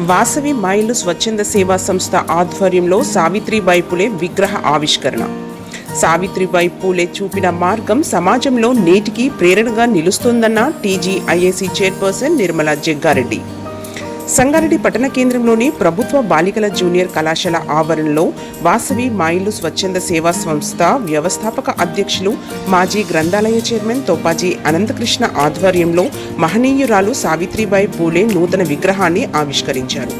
వాసవి మైలు స్వచ్ఛంద సేవా సంస్థ ఆధ్వర్యంలో సావిత్రిబాయి పూలే విగ్రహ ఆవిష్కరణ. సావిత్రిబాయి పూలే చూపిన మార్గం సమాజంలో నేటికి ప్రేరణగా నిలుస్తోందన్న టీజీఐఏసీ చైర్పర్సన్ నిర్మలా జగ్గారెడ్డి. సంగారెడ్డి పట్టణ కేంద్రంలోని ప్రభుత్వ బాలికల జూనియర్ కళాశాల ఆవరణలో వాసవి మైలు స్వచ్ఛంద సేవా సంస్థ వ్యవస్థాపక అధ్యక్షులు మాజీ గ్రంథాలయ చైర్మన్ తోపాజీ అనంతకృష్ణ ఆధ్వర్యంలో మహనీయురాలు సావిత్రిబాయి పూలే నూతన విగ్రహాన్ని ఆవిష్కరించారు.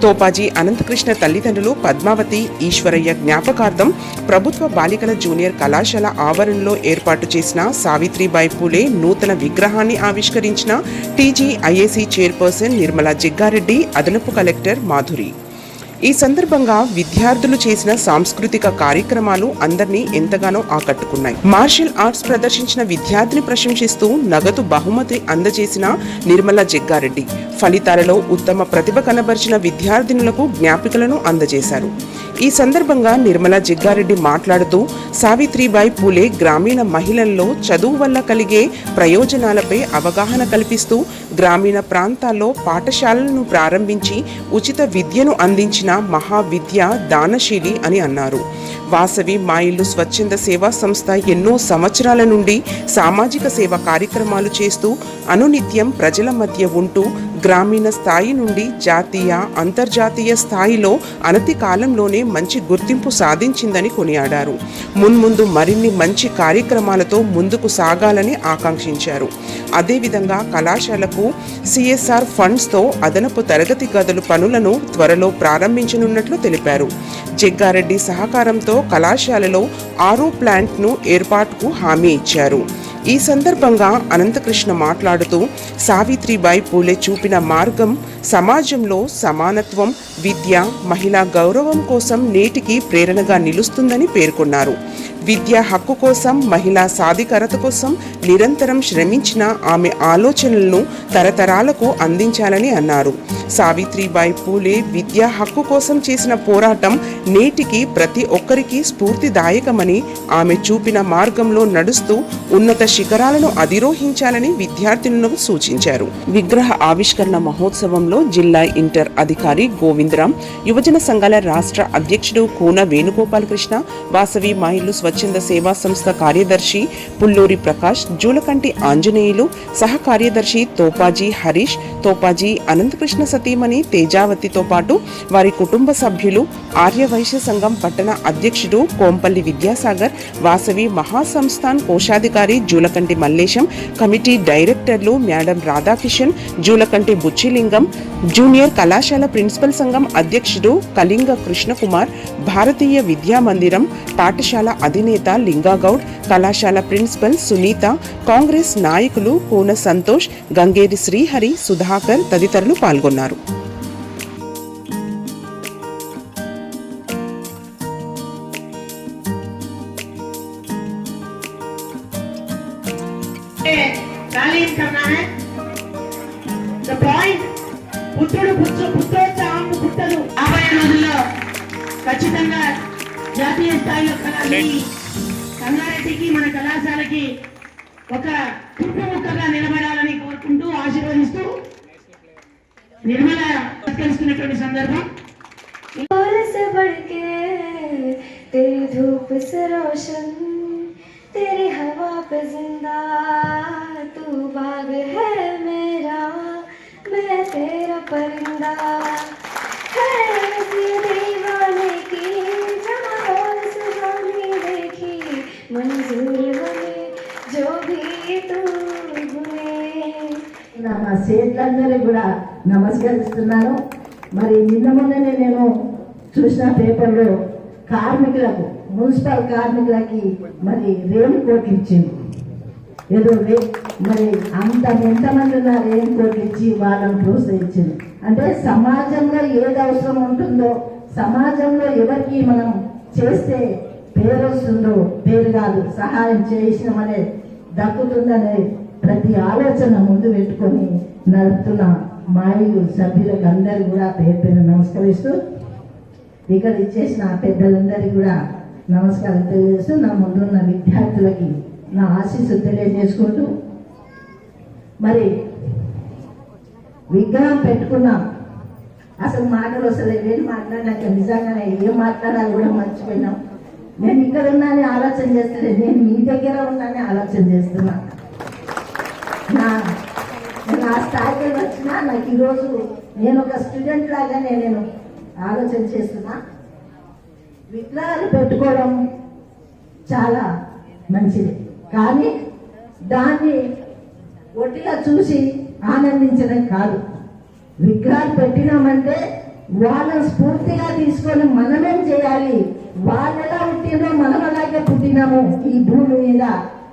తోపాజీ అనంతకృష్ణ తల్లిదండ్రులు పద్మావతి, ఈశ్వరయ్య జ్ఞాపకార్థం ప్రభుత్వ బాలికల జూనియర్ కళాశాల ఆవరణలో ఏర్పాటు చేసిన సావిత్రిబాయి పూలే నూతన విగ్రహాన్ని ఆవిష్కరించిన టీజీఐఏసీ చైర్పర్సన్ నిర్మలా జగ్గారెడ్డి, అదనపు కలెక్టర్ మాధురి. ఈ సందర్భంగా విద్యార్థులు చేసిన సాంస్కృతిక కార్యక్రమాలు అందరినీ ఎంతగానో ఆకట్టుకున్నాయి. మార్షల్ ఆర్ట్స్ ప్రదర్శించిన విద్యార్థిని ప్రశంసిస్తూ నగదు బహుమతి అందజేసిన నిర్మలా జగ్గారెడ్డి ఫలితాలలో ఉత్తమ ప్రతిభ కనబరిచిన విద్యార్థినులకు జ్ఞాపికలను అందజేశారు. ఈ సందర్భంగా నిర్మలా జగ్గారెడ్డి మాట్లాడుతూ సావిత్రిబాయి పూలే గ్రామీణ మహిళల్లో చదువు వల్ల కలిగే ప్రయోజనాలపై అవగాహన కల్పిస్తూ గ్రామీణ ప్రాంతాల్లో పాఠశాలలను ప్రారంభించి ఉచిత విద్యను అందించిన మహావిద్య దానశీలి అని అన్నారు. వాసవి మాయిల్లు స్వచ్ఛంద సేవా సంస్థ ఎన్నో సంవత్సరాల నుండి సామాజిక సేవ కార్యక్రమాలు చేస్తూ అనునిత్యం ప్రజల మధ్య ఉంటూ గ్రామీణ స్థాయి నుండి జాతీయ, అంతర్జాతీయ స్థాయిలో అనతి కాలంలోనే మంచి గుర్తింపు సాధించిందని కొనియాడారు. మున్ముందు మరిన్ని మంచి కార్యక్రమాలతో ముందుకు సాగాలని ఆకాంక్షించారు. అదేవిధంగా కళాశాలకు సిఎస్ఆర్ ఫండ్స్తో అదనపు తరగతి గదుల పనులను త్వరలో ప్రారంభించనున్నట్లు తెలిపారు. జగ్గారెడ్డి సహకారంతో కళాశాలలో ఆరో ప్లాంట్ను ఏర్పాటుకు హామీ ఇచ్చారు. ఈ సందర్భంగా అనంతకృష్ణ మాట్లాడుతూ సావిత్రిబాయి పూలే చూపిన మార్గం సమాజంలో సమానత్వం, విద్య, మహిళా గౌరవం కోసం నేటికి ప్రేరణగా నిలుస్తుందని పేర్కొన్నారు. విద్యా హక్కు కోసం, మహిళా సాధికారత కోసం నిరంతరం శ్రమించిన ఆమె ఆలోచనలను తరతరాలకు అందించాలని అన్నారు. సావిత్రిబాయి పూలే విద్యా హక్కు కోసం చేసిన పోరాటం నేటికి ప్రతి ఒక్కరికి స్ఫూర్తిదాయకమని, ఆమె చూపిన మార్గంలో నడుస్తూ ఉన్నత శిఖరాలను అధిరోహించాలని విద్యార్థినులకు సూచించారు. విగ్రహ ఆవిష్కరణ మహోత్సవంలో జిల్లా ఇంటర్ అధికారి గోవిందరాం, యువజన సంఘాల రాష్ట్ర అధ్యక్షుడు కూన వేణుగోపాలకృష్ణ, వాసవి మహిళలు స్వచ్ఛంద సేవా సంస్థ కార్యదర్శి పుల్లూరి ప్రకాష్, జూలకంటి ఆంజనేయులు, సహ కార్యదర్శి తోపాజీ హరీష్, తోపాజీ అనంతకృష్ణ సతీమణి తేజావతితో పాటు వారి కుటుంబ సభ్యులు, ఆర్యవైశ్య సంఘం పట్టణ అధ్యక్షుడు కోంపల్లి విద్యాసాగర్, వాసవి మహాసంస్థాన్ కోశాధికారి జూలకంటి మల్లేశం, కమిటీ డైరెక్టర్లు మేడం రాధాకిషన్, జూలకంటి బుచ్చిలింగం, జూనియర్ కళాశాల ప్రిన్సిపల్ సంఘం అధ్యక్షుడు కళింగ కృష్ణకుమార్, భారతీయ విద్యా మందిరం పాఠశాల అధినేత లింగాగౌడ్, కళాశాల ప్రిన్సిపల్ సునీత, కాంగ్రెస్ నాయకులు కోన సంతోష్, గంగేరి శ్రీహరి, సుధాకర్ తదితరులు పాల్గొన్నారు. ఖచ్చితంగా జాతీయ స్థాయిలో సంగారెడ్డికి, మన కళాశాలకి ఒక తుప్పుముక్కగా నిలబడాలని కోరుకుంటూ ఆశీర్వదిస్తూ నిర్మల సత్కరిస్తున్నటువంటి సందర్భం. तेरी धूप से रोशन, तेरी हवा पे जिंदा, तू बाग है मेरा, मैं तेरा परिंदा, है दीवाने की जहाँ सुहानी देखी, मंजूर हमें जो भी तू हुए. మా సేట్లందరూ కూడా నమస్కరిస్తున్నాను. మరి నిన్న మొన్ననే నేను చూసిన పేపర్లో కార్మికులకు, మున్సిపల్ కార్మికులకి మరి రేణు కోట్లు ఇచ్చింది. ఏదో మరి ఎంతమంది ఉన్న రేణు కోట్లు ఇచ్చి వాళ్ళని ప్రోత్సహించింది. అంటే సమాజంలో ఏది అవసరం ఉంటుందో, సమాజంలో ఎవరికి మనం చేస్తే పేరు వస్తుందో, పేరు కాదు సహాయం చేసినామనే దక్కుతుందనే ప్రతి ఆలోచన ముందు పెట్టుకొని నడుపుతున్న మాయిలు సభ్యులకు అందరూ కూడా పేరు పేరు నమస్కరిస్తూ, ఇక్కడ ఇచ్చేసిన పెద్దలందరికీ కూడా నమస్కారం తెలియజేస్తూ, నా ముందున్న విద్యార్థులకి నా ఆశీస్సు తెలియజేసుకుంటూ, మరి విగ్రహం పెట్టుకున్నాం. అసలు మాటలు వస్తలేదు. ఏం మాట్లాడినాక నిజంగానే ఏం మాట్లాడాలి కూడా మర్చిపోయినాం. నేను ఇక్కడ ఉన్నానని ఆలోచన చేస్తలేదు, నేను మీ దగ్గర ఉన్నానని ఆలోచన చేస్తున్నా. నేను ఆ స్థాయికి వచ్చినా నాకు ఈరోజు నేను ఒక స్టూడెంట్ లాగానే నేను ఆలోచన చేస్తున్నా. విగ్రహాలు పెట్టుకోవడం చాలా మంచిది, కానీ దాన్ని ఒట్టిగా చూసి ఆనందించడం కాదు. విగ్రహాలు పెట్టినామంటే వాళ్ళని స్ఫూర్తిగా తీసుకొని మనమేం చేయాలి, వాళ్ళు ఎలా పుట్టినో మనం అలాగే పుట్టినాము ఈ భూమి మీద,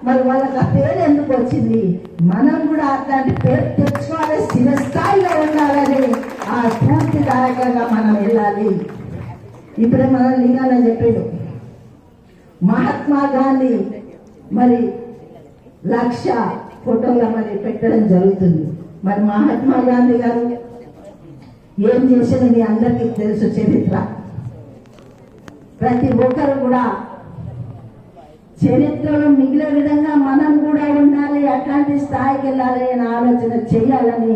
మరి వాళ్ళకి ఆ పేరు ఎందుకు వచ్చింది, మనం కూడా అట్లాంటి పేరు తెచ్చుకోవాలి, స్థిరస్థాయిలో ఉండాలని ఆ స్ఫూర్తిదాయకంగా మనం వెళ్ళాలి. ఇప్పుడే మనం లింగాన చెప్పాడు మహాత్మా గాంధీ మరి 1,00,000 ఫోటోల మరి పెట్టడం జరుగుతుంది. మరి మహాత్మా గాంధీ గారు ఏం చేసిన మీ అందరికీ తెలుసు చరిత్ర. ప్రతి ఒక్కరు కూడా చరిత్రలో మిగిలే విధంగా మనం కూడా ఉండాలి, అట్లాంటి స్థాయికి వెళ్ళాలి అని ఆలోచన చేయాలని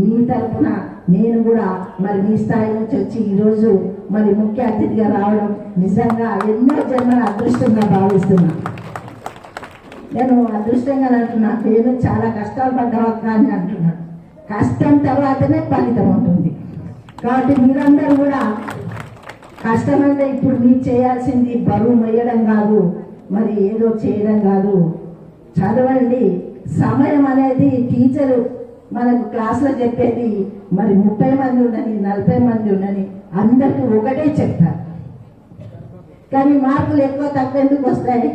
మీ తరఫున నేను కూడా మరి మీ స్థాయి నుంచి వచ్చి ఈరోజు మరి ముఖ్య అతిథిగా రావడం నిజంగా ఎన్నో జన్మల అదృష్టంగా భావిస్తున్నా. నేను అదృష్టంగా అంటున్నా, నేను చాలా కష్టాలు పడ్డాక అని అంటున్నాను. కష్టం తర్వాతనే ఫలితం ఉంటుంది. కాబట్టి మీరందరూ కూడా కష్టం అంటే ఇప్పుడు మీరు చేయాల్సింది బరువు మొయ్యడం కాదు, మరి ఏదో చేయడం కాదు, చదవండి. సమయం అనేది టీచరు మనకు క్లాస్లో చెప్పేది మరి 30 మంది ఉండని 40 మంది ఉండని అందరికీ ఒకటే చెప్తారు, కానీ మార్కులు ఎక్కువ తక్కువ ఎందుకు వస్తాయి?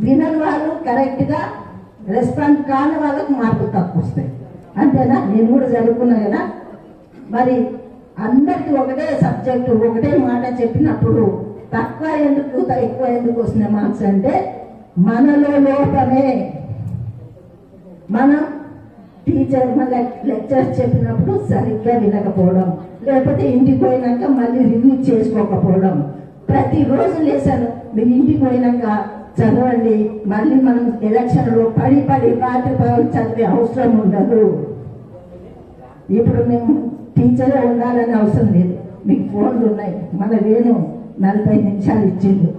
వినని వాళ్ళు కరెక్ట్గా రెస్పాండ్ కాని వాళ్ళకి మార్కులు తక్కువ వస్తాయి. అంతేనా? నేను కూడా చదువుకున్నా కదా. మరి అందరికి ఒకటే సబ్జెక్టు ఒకటే మాట చెప్పినప్పుడు తక్కువ ఎందుకు ఎక్కువ ఎందుకు వస్తున్నాయి మార్క్స్ అంటే మనలో లోపమే. మనం టీచర్ మన లెక్చర్స్ చెప్పినప్పుడు సరిగ్గా వినకపోవడం, లేకపోతే ఇంటికి పోయినాక మళ్ళీ రివ్యూ చేసుకోకపోవడం. ప్రతిరోజు లేసాను మీరు ఇంటికి పోయినాక చదవండి, మళ్ళీ మనం ఎలక్షన్లో పడి రాత్రి చదివే అవసరం ఉండదు. ఇప్పుడు మేము టీచరే ఉండాలని అవసరం లేదు, మీకు ఫోన్లు ఉన్నాయి. మన వేణు 40 నిమిషాలు ఇచ్చిండు,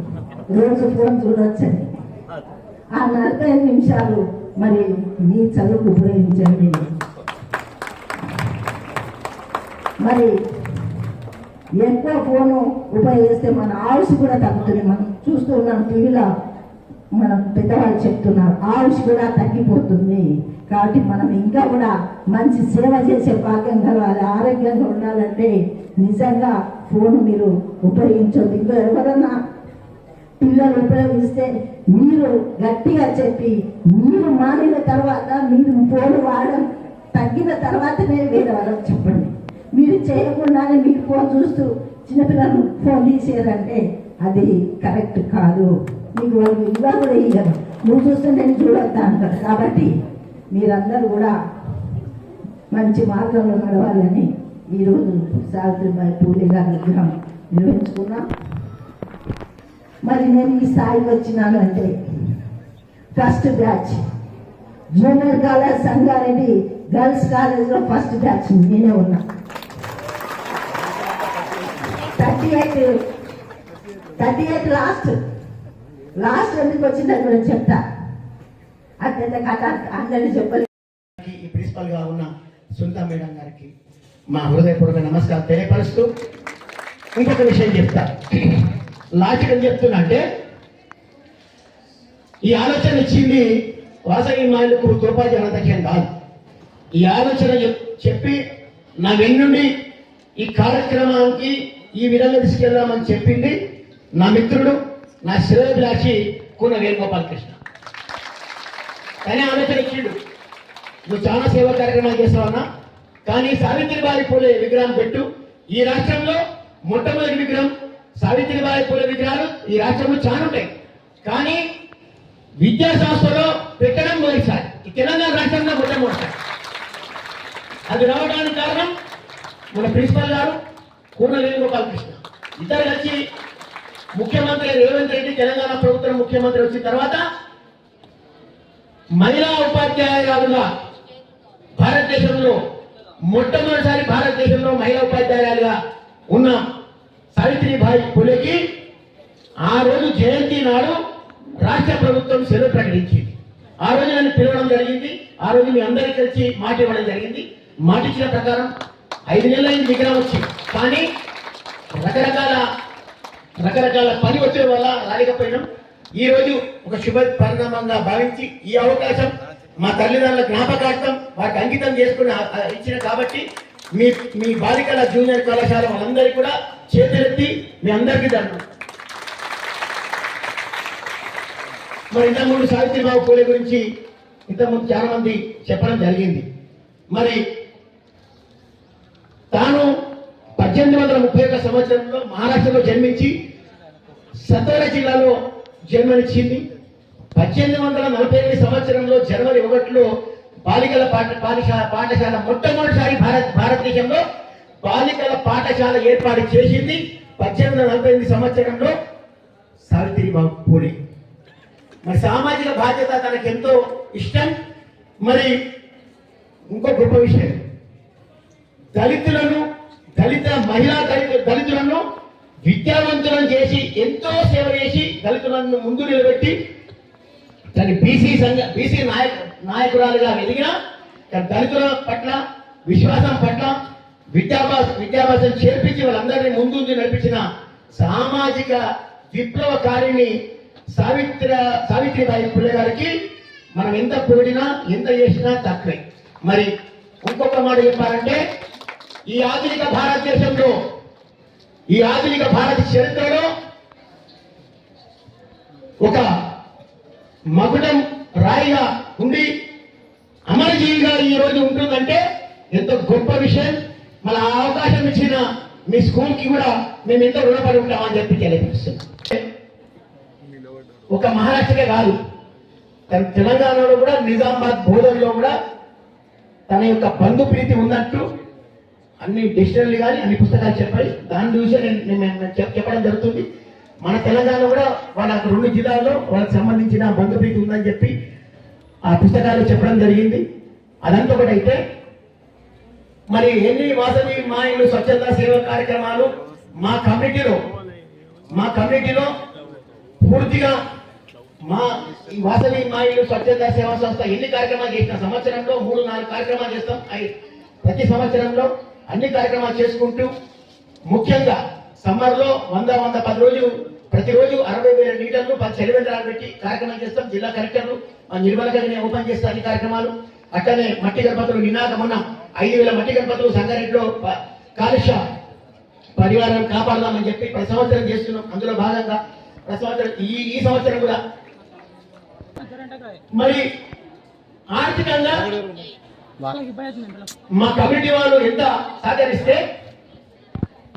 రోజు ఫోన్ చూడొచ్చని. ఆ 45 నిమిషాలు మరి మీ చదువుకు ఉపయోగించండి. మరి ఎక్కువ ఫోను ఉపయోగిస్తే మన ఆయుష్ కూడా తగ్గుతుంది. మనం చూస్తూ ఉన్నాం టీవీలో, మన పెద్దవాళ్ళు చెప్తున్నారు ఆయుష్ కూడా తగ్గిపోతుంది. కాబట్టి మనం ఇంకా కూడా మంచి సేవ చేసే భాగ్యం కలవాలి. ఆరోగ్యంగా ఉండాలంటే నిజంగా ఫోన్ మీరు ఉపయోగించొద్దు. ఇంకా ఎవరన్నా పిల్లలు ఉపయోగిస్తే మీరు గట్టిగా చెప్పి మీరు మానిన తర్వాత మీరు ఫోన్ వాడడం తగ్గిన తర్వాతనే వేరే వాళ్ళకి చెప్పండి. మీరు చేయకుండానే మీరు ఫోన్ చూస్తూ చిన్నపిల్లలు ఫోన్ తీసేయాలంటే అది కరెక్ట్ కాదు. మీకు వాళ్ళు ఇవ్వ కూడా ఇయ్యరు, నువ్వు చూస్తే నేను చూడొద్దా అంటారు. కాబట్టి మీరందరూ కూడా మంచి మార్గంలో నడవాలని ఈరోజు సావిత్రిబాయి పూలే గారి విగ్రహం నిర్వహించుకున్నాం. మరి నేను ఈ స్థాయికి వచ్చినాను అంటే first batch junior college Sangareddy girls కాలేజ్లో ఫస్ట్ బ్యాచ్ నేనే ఉన్నా. 38 లాస్ట్ ఎందుకు వచ్చిందని కూడా చెప్తా. అత్యంత కథ అందరినీ చెప్పలేదు. ఈ ప్రిన్సిపల్ గా ఉన్న సునీత మేడం గారికి మా హృదయపూర్వక నమస్కారం తెలియపరుస్తూ ఇంకొక విషయం చెప్తా. లాస్ట్ ఏం చెప్తున్నా అంటే ఈ ఆలోచన ఇచ్చింది వాసవి మాయలకు తోపాజీ అనంతకేం కాదు. ఈ ఆలోచన చెప్పి నా వెన్నుండి ఈ కార్యక్రమానికి ఈ విధంగా తీసుకెళ్దామని చెప్పింది నా మిత్రుడు, నా శ్రేయోభిలాషి కూన వేణుగోపాలకృష్ణ. కానీ ఆలోచన ఇచ్చిండు, నువ్వు చాలా సేవా కార్యక్రమాలు చేస్తావన్నా, కానీ సావిత్రిబాయి పూలే విగ్రహం పెట్టు. ఈ రాష్ట్రంలో మొట్టమొదటి విగ్రహం సావిత్రిబాయి పూలే విగ్రహాలు ఈ రాష్ట్రంలో చాలా ఉంటాయి, కానీ విద్యా సంస్థలో పెట్టడం మొదటిసారి ఈ తెలంగాణ రాష్ట్రంలో మొట్టమొదటిసారి. అది రావడానికి కారణం మన ప్రిన్సిపల్ గారు కూన వేణుగోపాలకృష్ణ. ఇద్దరు కలిసి ముఖ్యమంత్రి రేవంత్ రెడ్డి తెలంగాణ ప్రభుత్వం ముఖ్యమంత్రి వచ్చిన తర్వాత మహిళా ఉపాధ్యాయురాలుగా భారతదేశంలో మొట్టమొదటిసారి భారతదేశంలో మహిళా ఉపాధ్యాయులుగా ఉన్న సావిత్రిబాయి పులేకి ఆ రోజు జయంతి నాడు రాష్ట్ర ప్రభుత్వం సెలవు ప్రకటించింది. ఆ రోజు నన్ను పిలవడం జరిగింది. ఆ రోజు మీ అందరికీ కలిసి మాట ఇవ్వడం జరిగింది. మాట ఇచ్చిన ప్రకారం 5 నెలల విగ్రహం వచ్చింది. కానీ రకరకాల పని వచ్చే వల్ల రాలేకపోయినాం. ఈ రోజు ఒక శుభ పరిణామంగా భావించి ఈ అవకాశం మా తల్లిదండ్రుల జ్ఞాపకార్థం వారికి అంకితం చేసుకుని ఇచ్చిన కాబట్టి మీ బాలికల జూనియర్ కళాశాల వాళ్ళందరికీ కూడా చేతులెత్తి మీ అందరికీ దండం. మరి ఇంతకుముందు సావిత్రిబాయి పూలే గురించి ఇంతకుముందు చాలా మంది చెప్పడం జరిగింది. మరి తాను 1831 సంవత్సరంలో మహారాష్ట్రలో జన్మించి సతారా జిల్లాలో జన్మనిచ్చింది. 1848 సంవత్సరంలో జనవరి 1లో బాలికల పాఠశాల మొట్టమొదటిసారి భారతదేశంలో బాలికల పాఠశాల ఏర్పాటు చేసింది 1848 సంవత్సరంలో సావిత్రిబాయి పూలే. మరి సామాజిక బాధ్యత తనకు ఎంతో ఇష్టం. మరి ఇంకో గొప్ప విషయం, దళితులను విద్యావంతులను చేసి ఎంతో సేవ చేసి దళితులను ముందు నిలబెట్టి తన బీసీ నాయకురాలుగా ఎదిగిన దళితుల పట్ల విశ్వాసం పట్ల విద్యాభ్యాసం చేర్పించి వాళ్ళందరినీ ముందు నడిపించిన సామాజిక విప్లవకారిని సావిత్రిబాయి పులే గారికి మనం ఎంత పొగిడినా ఎంత చేసినా తక్కువే. మరి ఇంకొక మాట చెప్పాలంటే ఈ ఆధునిక భారతదేశంలో ఈ ఆధునిక భారత చరిత్రలో ఒక మకుటం రాయిగా ఉండి అమరజీవిగా ఈ రోజు ఉంటుందంటే ఎంతో గొప్ప విషయం. మన ఆ అవకాశం ఇచ్చిన మీ స్కూల్కి కూడా మేము ఎంతో రుణపడి ఉంటామని చెప్పి తెలియజేస్తున్నాం. ఒక మహారాష్ట్రకే కాదు, తెలంగాణలో కూడా నిజామాబాద్ బోధనలో కూడా తన యొక్క బంధు ప్రీతి ఉన్నట్టు అన్ని డిక్షనరీలు కానీ అన్ని పుస్తకాలు చెప్పాలి. దాని చూసే నేను చెప్పడం జరుగుతుంది. మన తెలంగాణ కూడా వాళ్ళ 2 జిల్లాల్లో వాళ్ళకి సంబంధించిన బంధు ప్రీతి ఉందని చెప్పి ఆ పుస్తకాలు చెప్పడం జరిగింది. అదంతా ఒకటి అయితే మరి ఎన్ని వాసవి మా ఇల్లు స్వచ్ఛత సేవా కార్యక్రమాలు మా కమ్యూనిటీలో పూర్తిగా ఈ వాసవి మా ఇల్లు స్వచ్ఛత సేవా సంస్థ ఎన్ని కార్యక్రమాలు చేసిన సంవత్సరంలో 3-4 కార్యక్రమాలు చేస్తాం. ప్రతి సంవత్సరంలో అన్ని కార్యక్రమాలు చేసుకుంటూ ముఖ్యంగా సమ్మర్లో 110 రోజులు ప్రతిరోజు 60,000 లీటర్లు 10 చలివేంద్రాలు పెట్టి కార్యక్రమాలు చేస్తాం. జిల్లా కలెక్టర్లు నిర్మలగానే ఓపెన్ చేస్తారు అన్ని కార్యక్రమాలు. అట్టనే మట్టి గణపతులు నినాక మొన్న 5,000 మట్టి గణపతులు సంగారెడ్డిలో కాలుష్య పరివారం కాపాడదామని చెప్పి ప్రతి సంవత్సరం చేస్తున్నాం. అందులో భాగంగా ప్రతి సంవత్సరం ఈ సంవత్సరం కూడా మరి ఆర్థికంగా మా కమ్యూనిటీ వాళ్ళు ఎంత సహకరిస్తే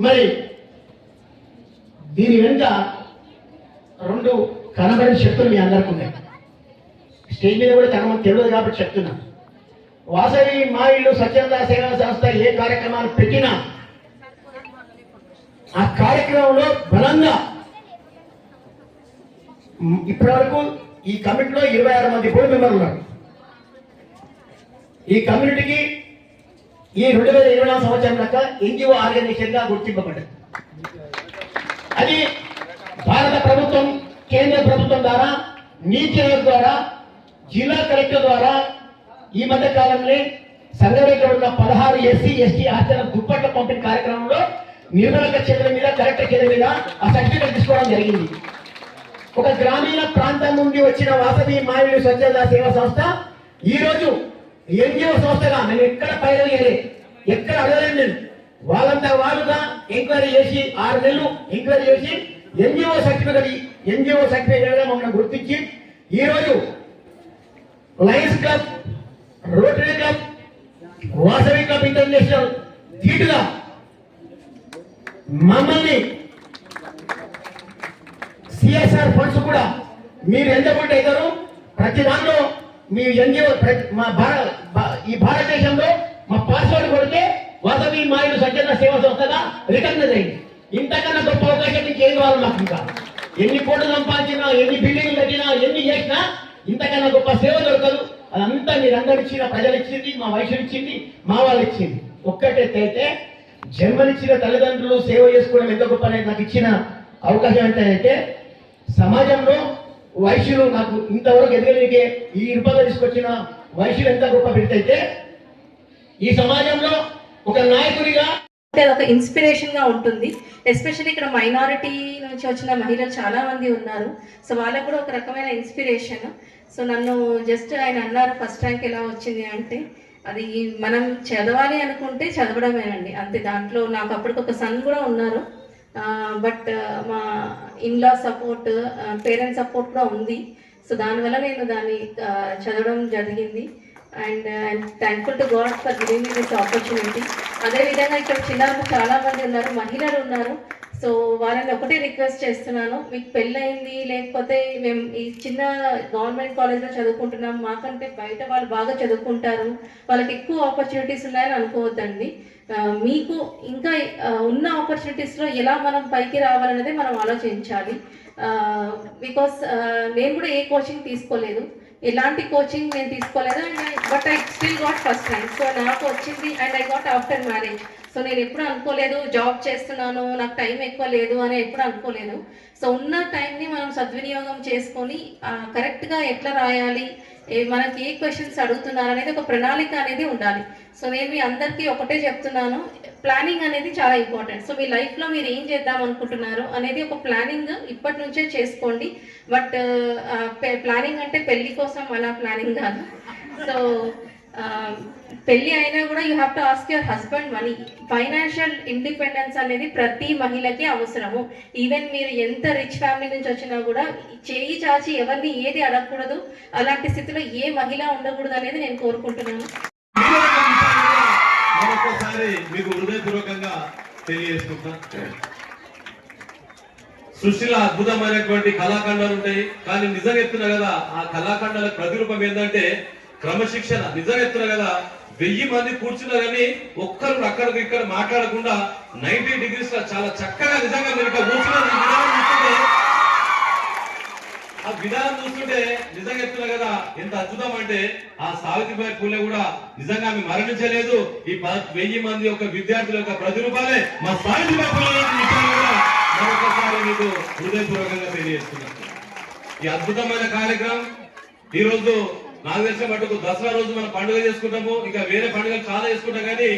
మరి దీని వెనుక 2 కనబడిన శక్తులు మీ అందరికీ ఉన్నాయి. స్టేజ్ మీద కూడా కనబడి తెలియదు కాబట్టి చెప్తున్నా. వాసవి మా ఇల్లు స్వచ్ఛంద సేవా సంస్థ ఏ కార్యక్రమాలు పెట్టినా ఆ కార్యక్రమంలో బలంగా ఇప్పటివరకు ఈ కమిటీలో 26 మంది బోర్డు మెంబర్లు ఉన్నారు. ఈ కమ్యూనిటీకి ఈ 2024 సంవత్సరం దాకా ఎన్జిఓ ఆర్గనైజేషన్ గా గుర్తింపబడ్డది. అది భారత ప్రభుత్వం కేంద్ర ప్రభుత్వం ద్వారా నీతి ఆయోగ్ ద్వారా జిల్లా కలెక్టర్ ద్వారా ఈ మధ్య కాలంలో సంగారెడ్డిలో ఉన్న 16 SC ST హాస్టల్ దుప్పట్ల పంపిణీ కార్యక్రమంలో నిర్మలక చేతుల మీద కలెక్టర్ చేతుల మీద ఆ సర్టిఫికేట్ తీసుకోవడం జరిగింది. ఒక గ్రామీణ ప్రాంతం నుండి వచ్చిన వాసవి మా ఇల్లు స్వచ్ఛంద సేవా సంస్థ ఈ రోజు ఎన్జిఓ సంస్థగా నేను ఎక్కడ పైరవేయలే, ఎక్కడ అడగలేదు. నేను వాళ్ళంతా వాళ్ళుగా ఎంక్వైరీ చేసి 6 నెలలు ఎంక్వైరీ చేసి ఎన్జిఓ సర్టిఫికేట్ మమ్మల్ని గుర్తించి ఈ రోజు Lions club, rotary club, Vasavi club international ధీటుగా మమ్మల్ని CSR ఫండ్స్ కూడా మీరు ఎంత కొంటే అవుతారు ప్రతి దాంట్లో మీ ఎన్జిఓ ఈ భారతదేశంలో మా పాస్వర్డ్ కొడితే వాసవి మా ఇల్లు స్వచ్ఛంద సేవా సంస్థగా రికగ్నైజ్ అయింది. ఇంతకన్నా గొప్ప అవకాశం మీకు ఏం కావాలి? మాకు ఇంకా ఎన్ని కోట్లు సంపాదించినా, ఎన్ని బిల్డింగ్లు కట్టినా, ఎన్ని చేసినా ఇంతకన్నా గొప్ప సేవ దొరకదు. అదంతా మీరందరూ ఇచ్చిన, ప్రజలు ఇచ్చింది, మా వయసు ఇచ్చింది, మా వాళ్ళు ఇచ్చింది. ఒక్కటైతే జన్మనిచ్చిన తల్లిదండ్రులు సేవ చేసుకోవడం ఎంత గొప్ప అనేది నాకు ఇచ్చిన అవకాశం ఏంటంటే సమాజంలో వైశ్యులు నాకు ఇంతవరకు ఎదగలిగే ఈ రూపంగా తీసుకొచ్చిన వైశ్యులు ఎంత గొప్ప పెడితే ఈ సమాజంలో ఒక నాయకుడిగా ఒక ఇన్స్పిరేషన్ గా ఉంటుంది. ఎస్పెషల్లీ ఇక్కడ మైనారిటీ నుంచి వచ్చిన మహిళలు చాలా మంది ఉన్నారు. సో వాళ్ళకు కూడా ఒక రకమైన ఇన్స్పిరేషన్. సో నన్ను జస్ట్ ఆయన అన్నారు ఫస్ట్ ర్యాంక్ ఎలా వచ్చింది అంటే, అది మనం చదవాలి అనుకుంటే చదవడమేనండి అంతే. దాంట్లో నాకు అప్పటికి ఒక సన్ కూడా ఉన్నారు, బట్ మా ఇన్లా సపోర్ట్, పేరెంట్స్ సపోర్ట్ కూడా ఉంది. సో దానివల్ల నేను దాన్ని చదవడం జరిగింది. And I'm thankful to God for giving me this opportunity. అదేవిధంగా ఇక్కడ చిన్నారులు చాలా మంది ఉన్నారు, మహిళలు ఉన్నారు. సో వాళ్ళని ఒకటే రిక్వెస్ట్ చేస్తున్నాను, మీకు పెళ్ళయింది లేకపోతే మేము ఈ చిన్న గవర్నమెంట్ కాలేజ్లో చదువుకుంటున్నాం, మాకంటే బయట వాళ్ళు బాగా చదువుకుంటారు, వాళ్ళకి ఎక్కువ ఆపర్చునిటీస్ ఉన్నాయని అనుకోవద్దండి. మీకు ఇంకా ఉన్న ఆపర్చునిటీస్లో ఎలా మనం పైకి రావాలనేది మనం ఆలోచించాలి. బికాస్ నేను కూడా ఏ కోచింగ్ తీసుకోలేదు, ఎలాంటి కోచింగ్ నేను తీసుకోలేదు. But I still got first rank. So నాకు వచ్చింది and I got after marriage. So నేను ఎప్పుడు అనుకోలేదు జాబ్ చేస్తున్నాను నాకు టైం ఎక్కువ లేదు అని ఎప్పుడు అనుకోలేదు. సో ఉన్న టైంని మనం సద్వినియోగం చేసుకొని కరెక్ట్గా ఎట్లా రాయాలి, మనకి ఏ క్వశ్చన్స్ అడుగుతున్నారు అనేది ఒక ప్రణాళిక అనేది ఉండాలి. సో నేను మీ అందరికీ ఒకటే చెప్తున్నాను, ప్లానింగ్ అనేది చాలా ఇంపార్టెంట్. సో మీ లైఫ్లో మీరు ఏం చేద్దాం అనుకుంటున్నారు అనేది ఒక ప్లానింగ్ ఇప్పటి నుంచే చేసుకోండి. బట్ ప్లానింగ్ అంటే పెళ్లి కోసం అలా ప్లానింగ్ కాదు. సో పెళ్ళి అయినా కూడా you have to ask your husband money. Financial independence అనేది ప్రతి మహిళకి అవసరము. ఈవెన్ మీరు ఎంత రిచ్ ఫ్యామిలీ నుంచి వచ్చినా కూడా చేయి చాచి ఎవరిని ఏది అడగకూడదు. అలాంటి స్థితిలో ఏ మహిళ ఉండకూడదు అనేది నేను కోరుకుంటున్నాను. మరొకసారి మీకు హృదయపూర్వకంగా తెలియజేసుకుంటున్నా. సృష్టిలో అద్భుతమైనటువంటి కళాఖండాలు ఉంటాయి, కానీ నిజంగా చెప్తున్నా కదా ఆ కళాఖండాల ప్రతిరూపం ఏంటంటే క్రమశిక్షణ. నిజంగా చెప్తున్నా కదా 1000 మంది కూర్చున్నా కానీ ఒక్కరు అక్కడికి ఇక్కడ మాట్లాడకుండా 90 degrees చాలా చక్కగా నిజంగా మీరు ఇక్కడ కూర్చున్న ఆ విధానం చూస్తుంటే నిజంగా చెప్తున్నా కదా ఎంత అద్భుతం అంటే ఆ సావిత్రిబాయి పూలే కూడా నిజంగా ఆమె మరణించలేదు. ఈ 1000 మంది యొక్క విద్యార్థుల యొక్క ప్రతిరూపాలే మా సావిత్రిబాయి పూలే కూడా మరొకసారి మీకు హృదయపూర్వకంగా తెలియజేస్తున్నాను. ఈ అద్భుతమైన కార్యక్రమం ఈ రోజు నాకు తెలిసిన మటుకు దసరా రోజు మనం పండుగ చేసుకుంటాము, ఇంకా వేరే పండుగలు చాలా చేసుకుంటాం, కానీ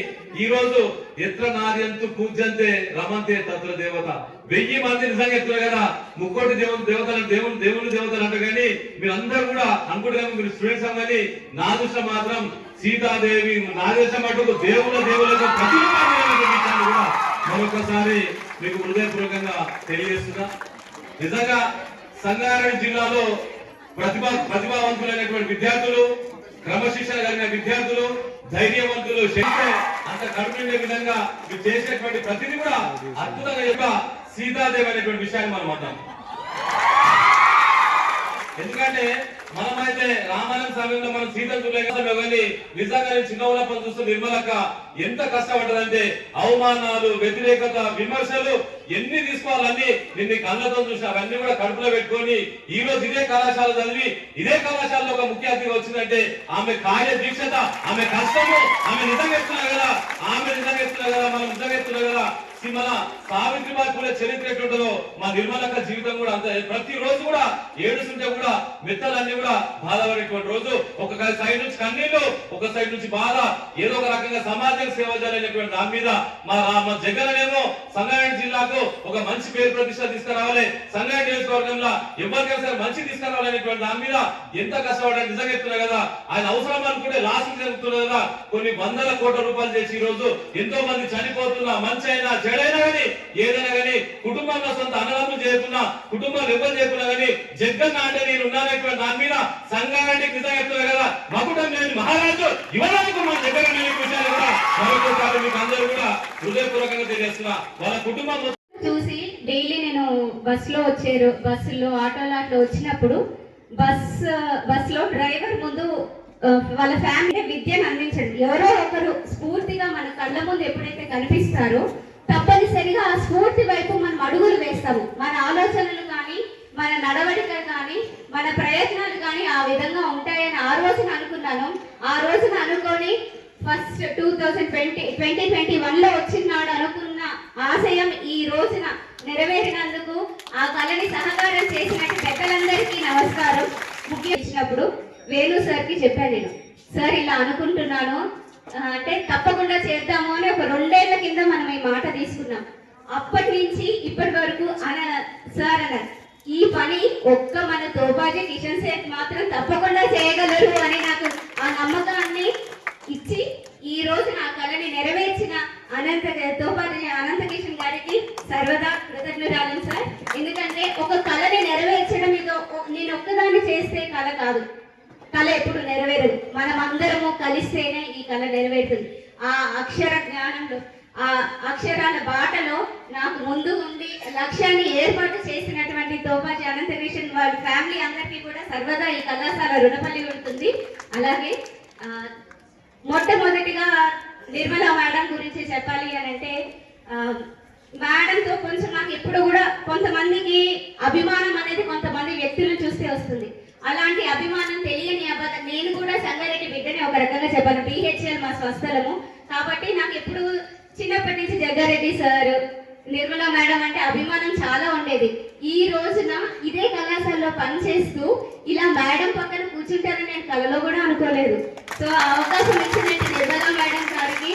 ఈ రోజు ఎత్ర నార్యంతు పూజ్యంతే రమంతే తత్ర దేవత. 1000 మంది నిజంగా చెప్తున్నారు కదా ముక్కోటి దేవతలు దేవుళ్ళు దేవతలు అంటారు, కానీ మీరందరూ కూడా అనుకుంటున్నాము మీరు స్టూడెంట్స్ కానీ నా దృష్టి మాత్రం సీతాదేవి, నా దృష్టి మటుకు దేవుళ్ళకు ప్రతిరూపాన్ని కూడా మరొకసారి మీకు హృదయపూర్వకంగా తెలియజేస్తున్నా. నిజంగా సంగారెడ్డి జిల్లాలో ప్రతిభావంతులైనటువంటి విద్యార్థులు, క్రమశిక్షణ కలిగిన విద్యార్థులు, ధైర్యవంతులు, శక్తి అంత కడుపుండే విధంగా మీరు చేసేటువంటి ప్రతిదీ కూడా అద్భుతంగా యొక్క సీతాదేవి అనేటువంటి విషయాన్ని మనం అంటాం. ఎందుకంటే మనమైతే రామాయణ సమయంలో మనం సీతను చూడలేక నిజంగా చిన్న ఉన్నప్పుడు చూస్తూ నిర్మలక్క ఎంత కష్టపడ్డదంటే అవమానాలు, వ్యతిరేకత, విమర్శలు ఎన్ని తీసుకోవాలన్నీ నిన్ను కళ్ళతో చూసి అవన్నీ కూడా కడుపులో పెట్టుకొని ఈ రోజు ఇదే కళాశాల చదివి ఇదే కళాశాలలో ఒక ముఖ్య అతిథిగా వచ్చిందంటే ఆమె కార్య దీక్షత, ఆమె కష్టము, ఆమె నిజంగా ఎత్తున్నా కదా, మనం నిజంగా ఎత్తున్నా కదా. మన సావిత్రిబాయి పూలే చరిత్ర ఎట్లుంటుందో మా నిర్మలక్క జీవితం కూడా అంత. ప్రతిరోజు కూడా ఏడుస్తుంటే కూడా మెత్తలన్నీ కూడా బాధపడేటువంటి రోజు. ఒక సైడ్ నుంచి కన్నీళ్లు, ఒక సైడ్ నుంచి బాధ, ఏదో ఒక రకంగా సమాజం సేవ చేయాలనేటువంటి దాని మీద మా జగన్ సంగారెడ్డి జిల్లాకు ఒక మంచి పేరు ప్రతిష్ట తీసుకురావాలి, సంగారెడ్డి నియోజకవర్గంలో ఎవరికైనా సరే మంచి తీసుకురావాలనేటువంటి దాని మీద ఎంత కష్టపడాలి. నిజంగా చెప్తున్నా కదా ఆయన అవసరం అనుకుంటే లాస్ట్ జరుగుతున్నా కదా కొన్ని 100 కోట్ల రూపాయలు చేసి ఈ రోజు ఎంతో మంది చనిపోతున్నా, మంచి అయినా చెడైనా కానీ ఏదైనా కానీ కుటుంబంలో సొంత అన్నదమ్ములు చేయకున్నా, కుటుంబాలు ఎవరు చేయకున్నా కానీ జగన్ అంటే నేను ఉన్నానటువంటి దాని మీద సంగారెడ్డికి నిజంగా చెప్తున్నా కదా మకుటం లేని మహారాజు ఇవ్వడానికి మన జగన్ అనే విషయాలు కూడా మరొకసారి మీకు అందరూ కూడా హృదయపూర్వకంగా తెలియజేస్తున్నా. వాళ్ళ కుటుంబం చూసి డైలీ నేను బస్సులో ఆటోలో అట్లా వచ్చినప్పుడు బస్సులో డ్రైవర్ ముందు వాళ్ళ ఫ్యామిలీ విద్యను అందించండి. ఎవరో ఒకరు స్ఫూర్తిగా మన కళ్ళ ముందు ఎప్పుడైతే కనిపిస్తారో తప్పనిసరిగా ఆ స్ఫూర్తి వైపు మనం అడుగులు వేస్తాము. మన ఆలోచనలు కానీ, మన నడవడిక కానీ, మన ప్రయత్నాలు కానీ ఆ విధంగా ఉంటాయని ఆ రోజున అనుకున్నాను. ఆ రోజున అనుకొని ఫస్ట్ 2021లో వచ్చినాడు అనుకున్న ఆశయం ఈ రోజున నెరవేరినందుకు ఆ కళని సహకారం చేసినట్టు పెద్దలందరికీ నమస్కారం. ముఖ్యం ఇచ్చినప్పుడు వేణు సార్కి చెప్పాను నేను, సార్ ఇలా అనుకుంటున్నాను అంటే తప్పకుండా చేద్దాము అని ఒక 2 ఏళ్ల కింద మనం ఈ మాట తీసుకున్నాం. అప్పటి నుంచి ఇప్పటి వరకు సార్ అన్నారు ఈ పని ఒక్క మన తోపాజీ కిషన్ సేట్ మాత్రం తప్పకుండా చేయగలరు అని నాకు ఆ నమ్మకాన్ని ఇచ్చి ఈ రోజు నా కళని నెరవేర్చిన తోపాజీ అనంత కిషన్ గారికి సర్వదా కృతజ్ఞతలు సార్. ఎందుకంటే ఒక కళని నెరవేర్చడం ఇదో నేను ఒక్కదాన్ని చేస్తే కళ కాదు, కళ ఎప్పుడు నెరవేరదు. మనం అందరము కలిస్తేనే ఈ కళ నెరవేరుతుంది. ఆ అక్షర జ్ఞానంలో ఆ అక్షరాల బాటలో నాకు ముందు ఉండి లక్ష్యాన్ని ఏర్పాటు చేసినటువంటి తోపాజీ అనంత కిషన్ వాళ్ళ ఫ్యామిలీ అందరికీ కూడా సర్వదా ఈ కళాశాల రుణపల్లి ఉంటుంది. అలాగే మొట్టమొదటిగా నిర్మలా మేడం గురించి చెప్పాలి అని అంటే మేడంతో కొంచెం నాకు ఎప్పుడు కూడా కొంతమందికి అభిమానం అనేది కొంతమంది వ్యక్తులను చూస్తే వస్తుంది. అలాంటి అభిమానం తెలియని నేను కూడా సంగారెడ్డి బిడ్డని ఒక రకంగా చెప్పాను. BHL మా స్వస్థలము కాబట్టి నాకు ఎప్పుడు చిన్నప్పటి నుంచి జగ్గారెడ్డి సార్ నిర్మలా మేడం అంటే అభిమానం చాలా ఉండేది. ఈ రోజున ఇదే కళాశాలలో పనిచేస్తూ ఇలా మేడం పక్కన కూర్చుంటారని నేను కలలో కూడా అనుకోలేదు. సో ఆ అవకాశం ఇచ్చినట్టు నిర్మలా మేడం గారికి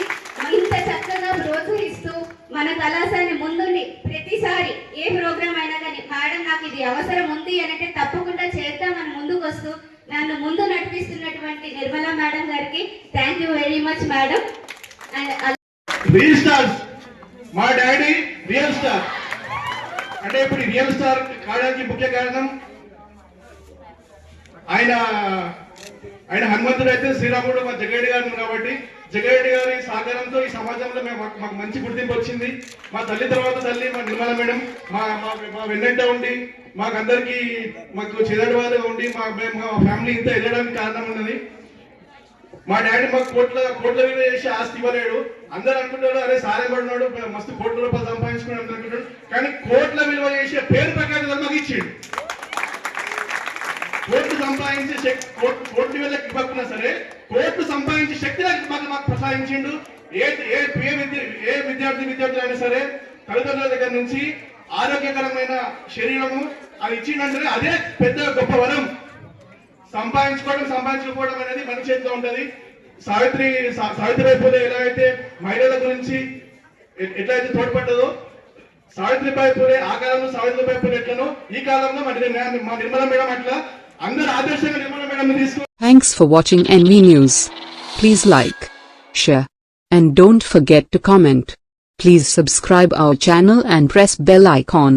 ఇంత చక్కగా ప్రోత్సహిస్తూ మన కళాశాలని ముందుండి ప్రతిసారి ఏ ప్రోగ్రామ్ అయినా కానీ మేడం నాకు ఇది అవసరం ఉంది అంటే తప్పకుండా చేద్దామని ముందుకు వస్తూ నన్ను ముందు నడిపిస్తున్నటువంటి నిర్మలా మేడం గారికి thank you very much madam. Real stars మా డాడీ రియల్ స్టార్ అంటే ఇప్పుడు రియల్ స్టార్ కావడానికి ముఖ్య కారణం ఆయన హనుమంతుడు అయితే శ్రీరాముడు మా జగరెడ్డి గారు కాబట్టి జగరెడ్డి గారి సహకారంతో ఈ సమాజంలో మాకు మంచి గుర్తింపు వచ్చింది. మా తల్లి తర్వాత తల్లి మా నిర్మల మేడం మా వెన్నెంట ఉండి మాకందరికి మాకు చెదడవారుగా ఉండి మా ఫ్యామిలీ ఇంత ఎదగడానికి కారణం ఉన్నది. మా డాడీ మాకు కోట్ల విలువ చేసి ఆస్తి ఇవ్వలేడు. అందరూ అనుకుంటాడు అరే సారే పడినాడు మస్తు కోట్ల రూపాయలు సంపాదించుకున్నాడు అనుకుంటాడు, కానీ కోట్ల విలువ చేసే పేరు ప్రకారం మాకు ఇచ్చాడు. కోట్లు సంపాదించే కోట్ల వేలకు ఇవ్వకున్నా సరే కోట్లు సంపాదించే శక్తి మాకు ప్రసాదించిండు. ఏ విద్యార్థి అయినా సరే తల్లిదండ్రుల దగ్గర నుంచి ఆరోగ్యకరమైన శరీరము అది ఇచ్చిందంటే అదే పెద్ద గొప్ప వరం. సంపాదించుకోవడం అనేది మన చేతిలో ఉంటది. సావిత్రిబాయి పూలే ఎలా అయితే మహిళల గురించి ఎట్లయితే తోడ్పడ్డదో సావిత్రిబాయి పూలే ఆ కాలంలో సావిత్రిబాయి పూలే ఎట్లనో ఈ కాలంలో మా నిర్మల మేడం అట్లా అందరూ ఆదర్శంగా నిర్మల మేడం తీసుకు. Thanks for watching NV News. Please like, share, and don't forget to comment. Please subscribe our channel and press bell icon.